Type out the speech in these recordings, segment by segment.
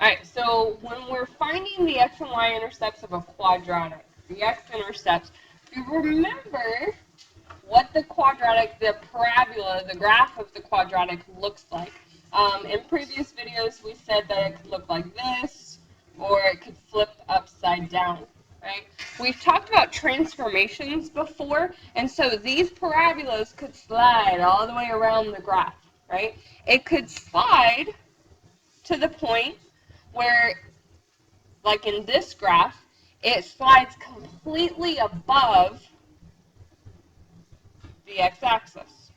Alright, so when we're finding the x and y intercepts of a quadratic, the x-intercepts, if you remember what the quadratic, the parabola, the graph of the quadratic looks like. In previous videos, we said that it could look like this, or it could flip upside down, right? We've talked about transformations before, and so these parabolas could slide all the way around the graph, right? It could slide to the point where, like in this graph, it slides completely above the x-axis.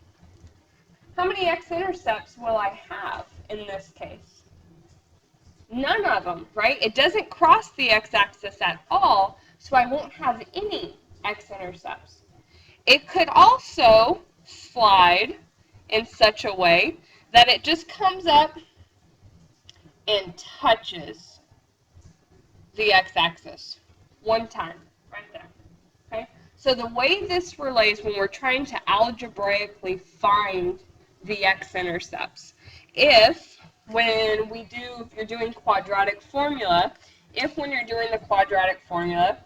How many x-intercepts will I have in this case? None of them, right? It doesn't cross the x-axis at all, so I won't have any x-intercepts. It could also slide in such a way that it just comes up and touches the x-axis one time, right there. Okay? So the way this relates when we're trying to algebraically find the x-intercepts, if you're doing quadratic formula, if when you're doing the quadratic formula,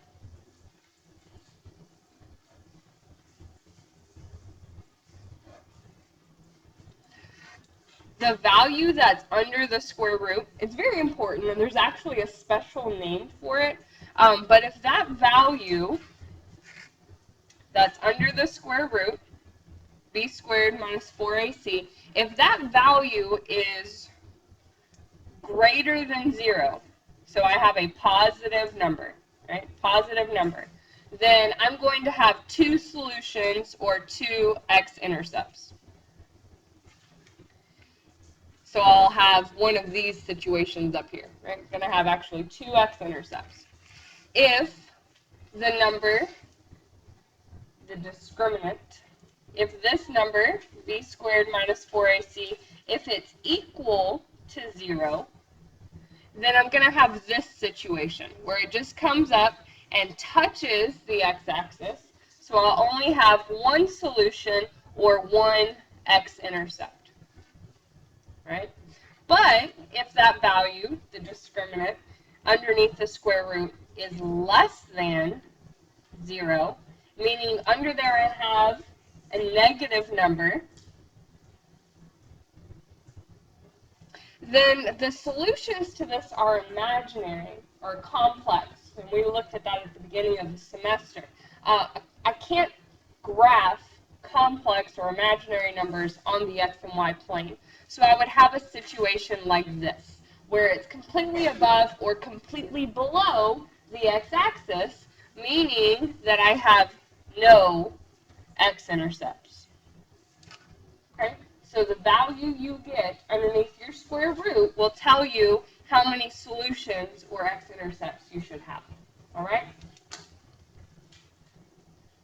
the value that's under the square root, it's very important, and there's actually a special name for it, but if that value that's under the square root, b squared minus 4ac, if that value is greater than 0, so I have a positive number, right? Positive number, then I'm going to have two solutions or two x-intercepts. So I'll have one of these situations up here, right? I'm going to have actually two x-intercepts. If the number, the discriminant, if this number, b squared minus 4ac, if it's equal to 0, then I'm going to have this situation where it just comes up and touches the x-axis. So I'll only have one solution or one x-intercept, right? But if that value, the discriminant, underneath the square root is less than 0, meaning under there I have a negative number, then the solutions to this are imaginary or complex, and we looked at that at the beginning of the semester. I can't graph complex or imaginary numbers on the x and y plane. So I would have a situation like this, where it's completely above or completely below the x-axis, meaning that I have no x-intercepts. Okay? So the value you get underneath your square root will tell you how many solutions or x-intercepts you should have. All right?